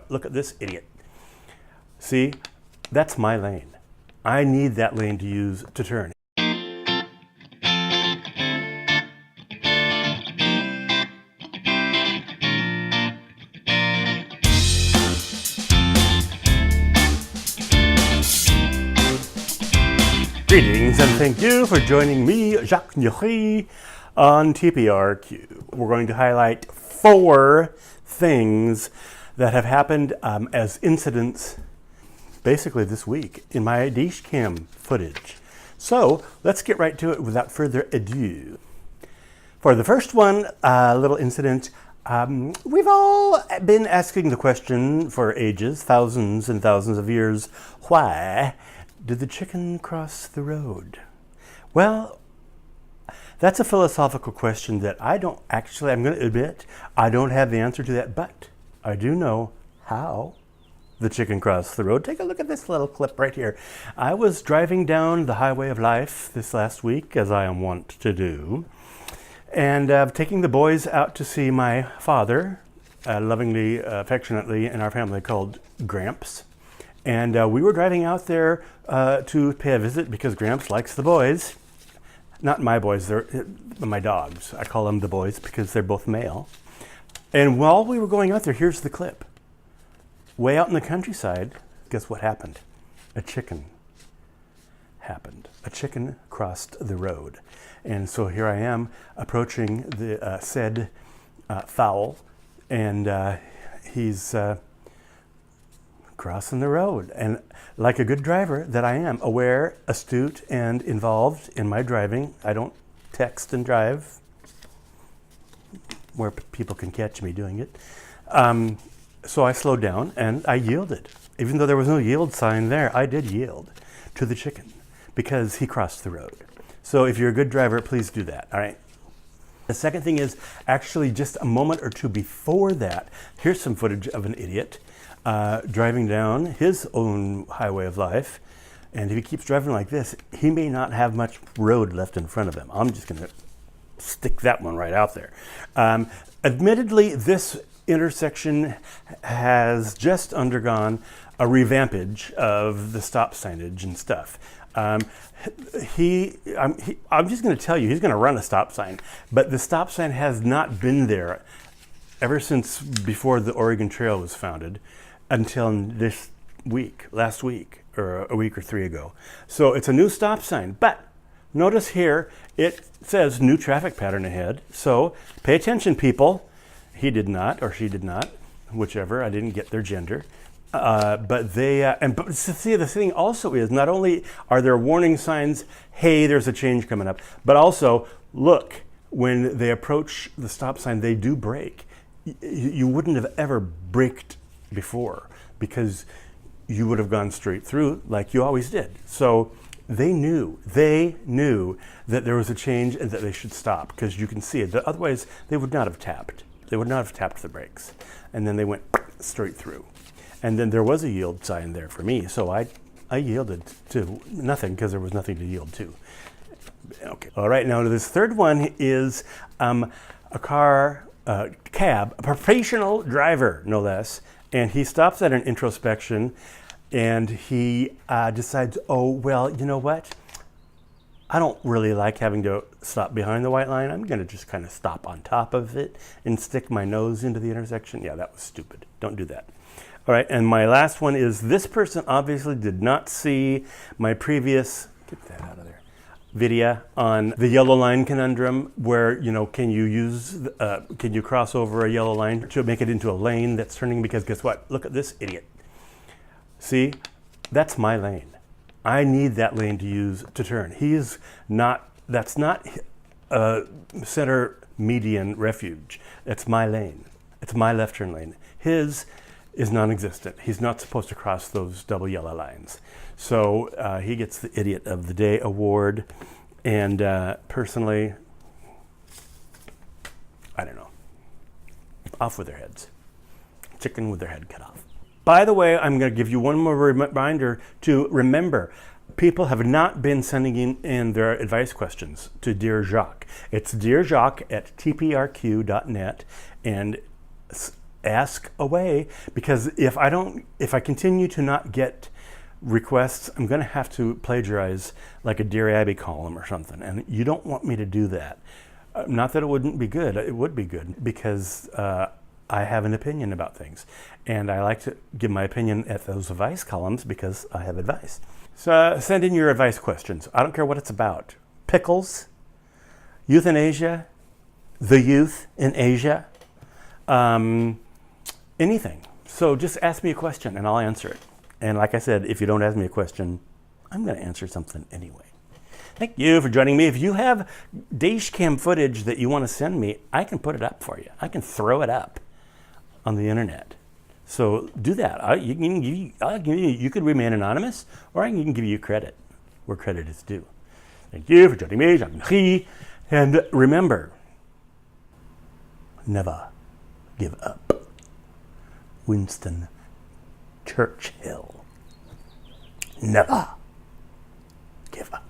what? Look at this idiot. See, that's my lane. I need that lane to use to turn. Greetings and thank you for joining me, Jacques, on TPRQ. We're going to highlight 4 things that have happened as incidents basically this week in my Dashcam footage. So let's get right to it without further ado. For the first one, little incident, we've all been asking the question for ages, thousands and thousands of years, why did the chicken cross the road? Well, that's a philosophical question that I'm going to admit, I don't have the answer to that, but I do know how the chicken crossed the road. Take a look at this little clip right here. I was driving down the highway of life this last week, as I am wont to do, and taking the boys out to see my father, lovingly, affectionately in our family called Gramps. And we were driving out there to pay a visit because Gramps likes the boys. Not my boys, they're my dogs. I call them the boys because they're both male. And while we were going out there, here's the clip. Way out in the countryside, guess what happened? A chicken happened. A chicken crossed the road. And so here I am approaching the said fowl, and he's crossing the road. And like a good driver that I am, aware, astute, and involved in my driving, I don't text and drive where people can catch me doing it. So I slowed down and I yielded. Even though there was no yield sign there, I did yield to the chicken because he crossed the road. So if you're a good driver, please do that, all right? The second thing is actually just a moment or two before that, here's some footage of an idiot driving down his own highway of life. And if he keeps driving like this, he may not have much road left in front of him. I'm just going to stick that one right out there. Admittedly, this intersection has just undergone a revampage of the stop signage and stuff. I'm just going to tell you, he's going to run a stop sign, but the stop sign has not been there ever since before the Oregon Trail was founded until this week, last week, or a week or 3 ago. So it's a new stop sign, but notice here, it says new traffic pattern ahead. So pay attention, people. He did not, or she did not, whichever, I didn't get their gender. But see, the thing also is, not only are there warning signs, hey, there's a change coming up, but also, look, when they approach the stop sign, they do brake. You wouldn't have ever braked before because you would have gone straight through like you always did. So they knew that there was a change and that they should stop because you can see it. Otherwise, they would not have tapped. They would not have tapped the brakes. And then they went straight through. And then there was a yield sign there for me. So I yielded to nothing because there was nothing to yield to. Okay. All right, now this third one is a cab, a professional driver, no less. And he stops at an introspection and he decides, oh, well, you know what? I don't really like having to stop behind the white line. I'm going to just kind of stop on top of it and stick my nose into the intersection. Yeah, that was stupid. Don't do that. All right, and my last one is this person obviously did not see my previous, get that out of there, video on the yellow line conundrum where, you know, can you cross over a yellow line to make it into a lane that's turning? Because guess what? Look at this idiot. See, that's my lane. I need that lane to use to turn. That's not a center median refuge. It's my lane. It's my left turn lane. His is non-existent. He's not supposed to cross those double yellow lines. So he gets the Idiot of the Day award. And personally, I don't know. Off with their heads. Chicken with their head cut off. By the way, I'm going to give you one more reminder to remember, people have not been sending in their advice questions to Dear Jacques. It's Dear Jacques at tprq.net, and ask away, because if I continue to not get requests, I'm going to have to plagiarize like a Dear Abby column or something, and you don't want me to do that. Not that it wouldn't be good. It would be good, because I have an opinion about things, and I like to give my opinion at those advice columns because I have advice. So send in your advice questions. I don't care what it's about. Pickles, euthanasia, the youth in Asia, anything. So just ask me a question and I'll answer it. And like I said, if you don't ask me a question, I'm going to answer something anyway. Thank you for joining me. If you have Dashcam footage that you want to send me, I can put it up for you. I can throw it up on the internet. So do that. You could remain anonymous, or I can give you credit where credit is due. Thank you for joining me, Jacques. And remember, never give up. Winston Churchill. Never give up.